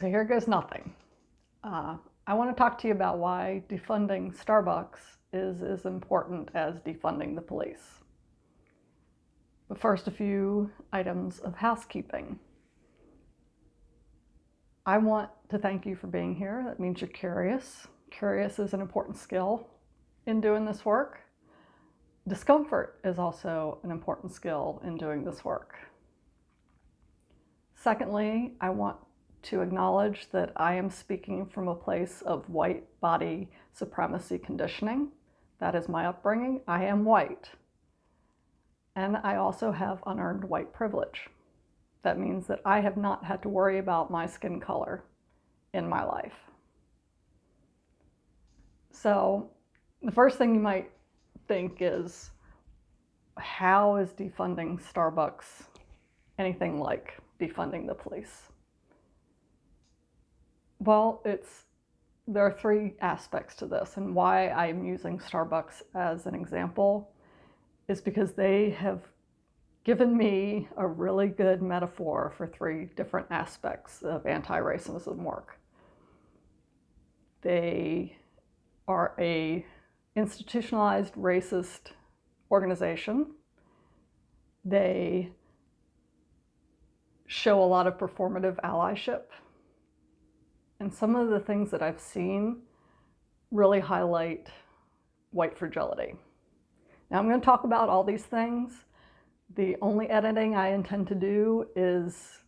So here goes nothing. I want to talk to you about why defunding Starbucks is as important as defunding the police. But first, a few items of housekeeping. I want to thank you for being here. That means you're curious. Curious is an important skill in doing this work. Discomfort is also an important skill in doing this work. Secondly, I want to acknowledge that I am speaking from a place of white body supremacy conditioning. That is my upbringing. I am white. And I also have unearned white privilege. That means that I have not had to worry about my skin color in my life. So the first thing you might think is, how is defunding Starbucks anything like defunding the police? Well, there are three aspects to this, and why I'm using Starbucks as an example is because they have given me a really good metaphor for three different aspects of anti-racism work. They are a institutionalized racist organization. They show a lot of performative allyship. And some of the things that I've seen really highlight white fragility. Now I'm going to talk about all these things. The only editing I intend to do is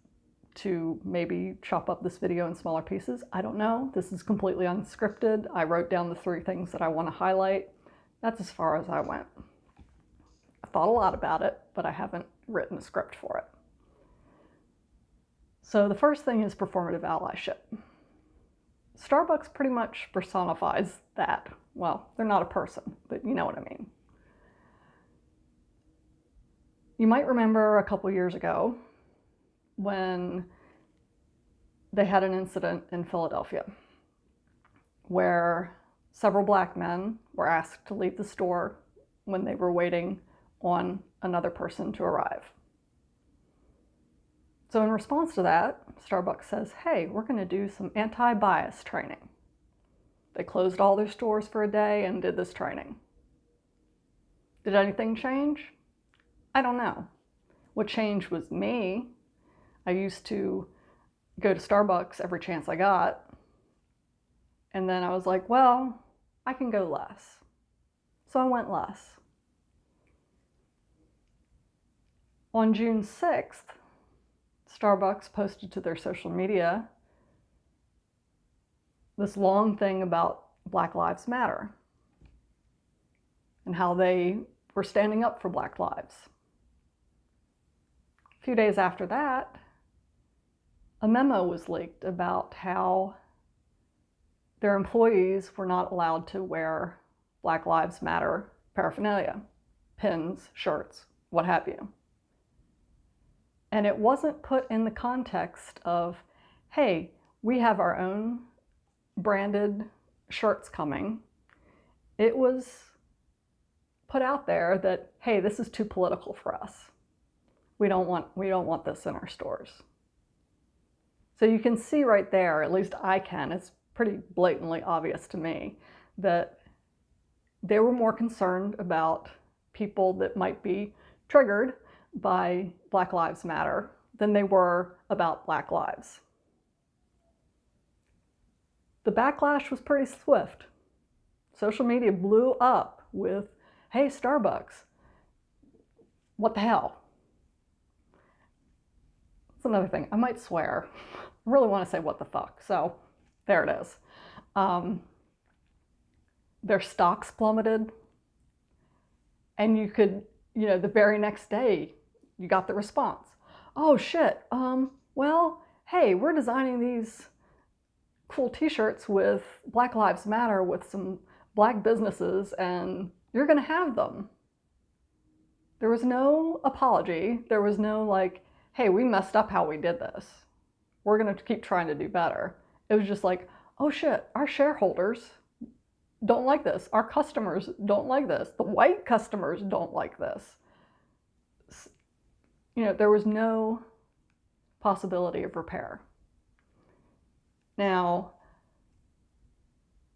to maybe chop up this video in smaller pieces. I don't know. This is completely unscripted. I wrote down the three things that I want to highlight. That's as far as I went. I thought a lot about it, but I haven't written a script for it. So the first thing is performative allyship. Starbucks pretty much personifies that. Well, they're not a person, but you know what I mean. You might remember a couple years ago when they had an incident in Philadelphia where several black men were asked to leave the store when they were waiting on another person to arrive. So in response to that, Starbucks says, hey, we're going to do some anti-bias training. They closed all their stores for a day and did this training. Did anything change? I don't know. What changed was me. I used to go to Starbucks every chance I got. And then I was like, well, I can go less. So I went less. On June 6th, Starbucks posted to their social media this long thing about Black Lives Matter and how they were standing up for Black lives. A few days after that, a memo was leaked about how their employees were not allowed to wear Black Lives Matter paraphernalia, pins, shirts, what have you. And it wasn't put in the context of, hey, we have our own branded shirts coming. It was put out there that, hey, this is too political for us. We don't want this in our stores. So you can see right there, at least I can, it's pretty blatantly obvious to me that they were more concerned about people that might be triggered by Black Lives Matter than they were about Black lives. The backlash was pretty swift. Social media blew up with, hey, Starbucks, what the hell? That's another thing. I might swear. I really want to say what the fuck. So there it is. Their stocks plummeted. And you could, the very next day, you got the response. Oh shit, well, hey, we're designing these cool t-shirts with Black Lives Matter with some black businesses and you're gonna have them. There was no apology. There was no like, hey, we messed up how we did this. We're gonna keep trying to do better. It was just like, oh shit, our shareholders don't like this. Our customers don't like this. The white customers don't like this. There was no possibility of repair. Now,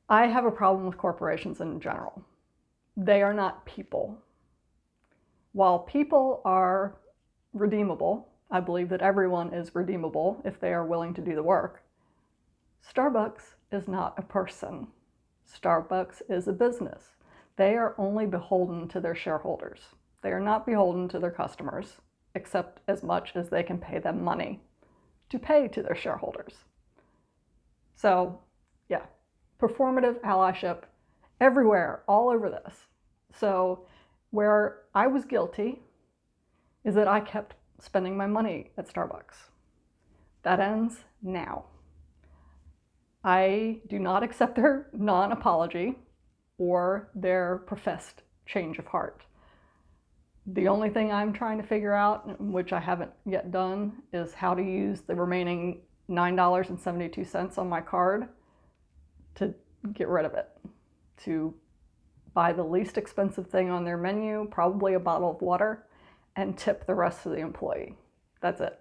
I have a problem with corporations in general. They are not people. While people are redeemable, I believe that everyone is redeemable if they are willing to do the work. Starbucks is not a person. Starbucks is a business. They are only beholden to their shareholders. They are not beholden to their customers, except as much as they can pay them money to pay to their shareholders. So, yeah, performative allyship everywhere, all over this. So, where I was guilty is that I kept spending my money at Starbucks. That ends now. I do not accept their non-apology or their professed change of heart. The only thing I'm trying to figure out, which I haven't yet done, is how to use the remaining $9.72 on my card to get rid of it, to buy the least expensive thing on their menu, probably a bottle of water, and tip the rest of the employee. That's it.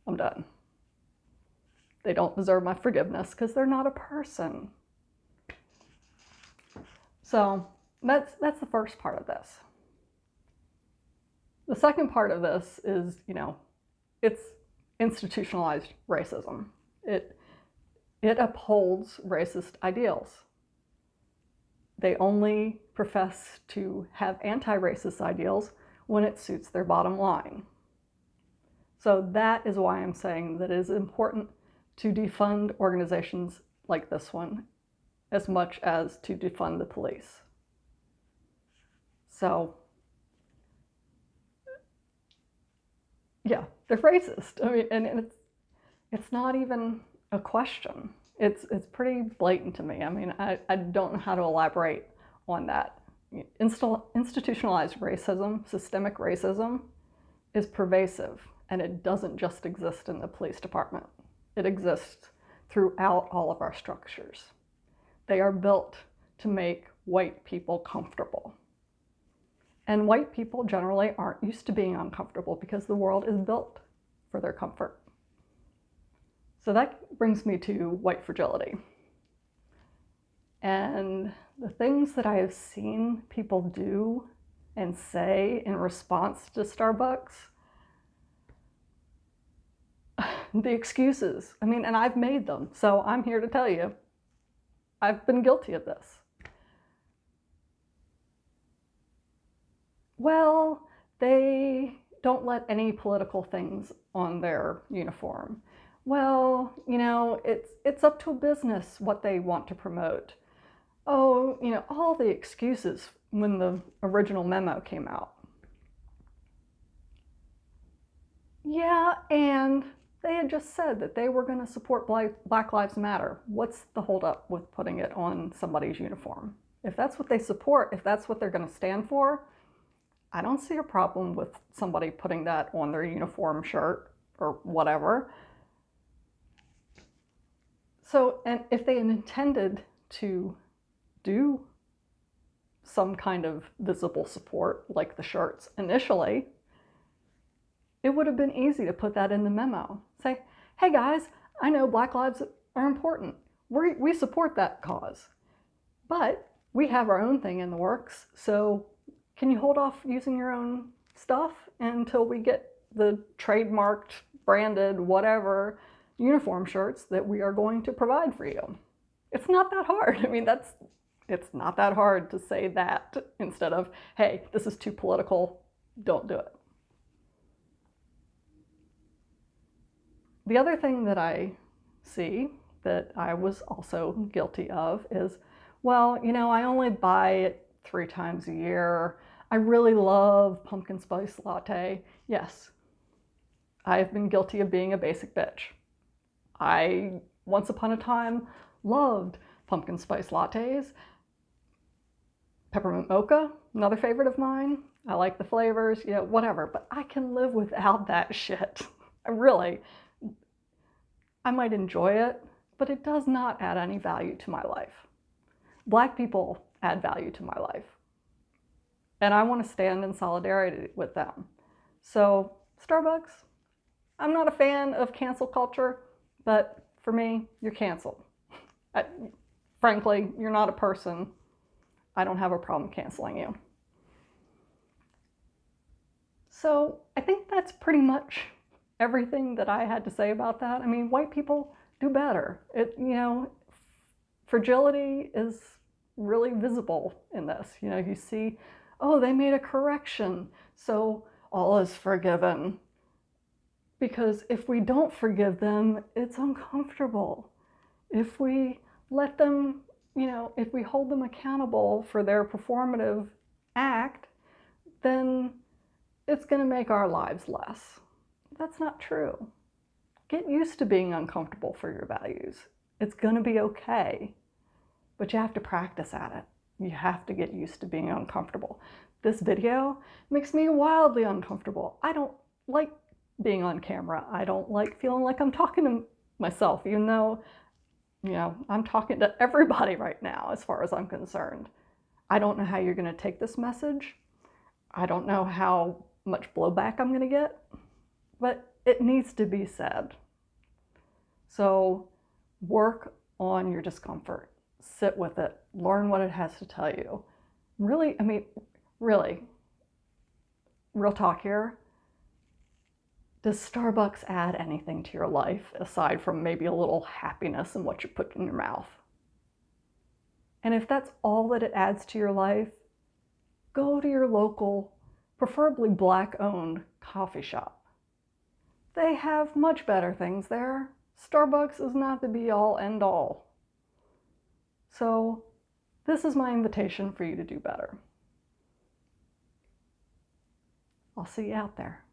I'm done. They don't deserve my forgiveness because they're not a person. So that's the first part of this. The second part of this is, it's institutionalized racism. It upholds racist ideals. They only profess to have anti-racist ideals when it suits their bottom line. So that is why I'm saying that it is important to defund organizations like this one as much as to defund the police. So, yeah, they're racist. I mean, and it's not even a question. It's pretty blatant to me. I mean, I don't know how to elaborate on that. Institutionalized racism, systemic racism, is pervasive, and it doesn't just exist in the police department. It exists throughout all of our structures. They are built to make white people comfortable. And white people generally aren't used to being uncomfortable because the world is built for their comfort. So that brings me to white fragility. And the things that I have seen people do and say in response to Starbucks, the excuses, and I've made them, so I'm here to tell you, I've been guilty of this. Well, they don't let any political things on their uniform. Well, it's up to a business what they want to promote. Oh, all the excuses when the original memo came out. Yeah, and they had just said that they were going to support Black Lives Matter. What's the holdup with putting it on somebody's uniform? If that's what they support, if that's what they're going to stand for, I don't see a problem with somebody putting that on their uniform shirt or whatever. So, and if they intended to do some kind of visible support, like the shirts initially, it would have been easy to put that in the memo. Say, hey guys, I know Black lives are important. We support that cause, but we have our own thing in the works, so can you hold off using your own stuff until we get the trademarked, branded, whatever uniform shirts that we are going to provide for you? It's not that hard. It's not that hard to say that instead of, hey, this is too political, don't do it. The other thing that I see that I was also guilty of is, well, I only buy it 3 times a year. I really love pumpkin spice latte. Yes, I've been guilty of being a basic bitch. I, once upon a time, loved pumpkin spice lattes. Peppermint mocha, another favorite of mine. I like the flavors, whatever, but I can live without that shit. I might enjoy it, but it does not add any value to my life. Black people add value to my life, and I want to stand in solidarity with them. So, Starbucks, I'm not a fan of cancel culture, but for me, you're canceled. Frankly, you're not a person. I don't have a problem canceling you. So I think that's pretty much everything that I had to say about that. I mean, white people do better. Fragility is really visible in this. You see, oh, they made a correction, so all is forgiven. Because if we don't forgive them, it's uncomfortable. If we let them, if we hold them accountable for their performative act, then it's going to make our lives less. That's not true. Get used to being uncomfortable for your values. It's going to be okay, but you have to practice at it. You have to get used to being uncomfortable. This video makes me wildly uncomfortable. I don't like being on camera. I don't like feeling like I'm talking to myself, even though, I'm talking to everybody right now as far as I'm concerned. I don't know how you're going to take this message. I don't know how much blowback I'm going to get, but it needs to be said. So work on your discomfort. Sit with it. Learn what it has to tell you. Really, real talk here. Does Starbucks add anything to your life aside from maybe a little happiness in what you put in your mouth? And if that's all that it adds to your life, go to your local, preferably Black-owned coffee shop. They have much better things there. Starbucks is not the be-all, end-all. So this is my invitation for you to do better. I'll see you out there.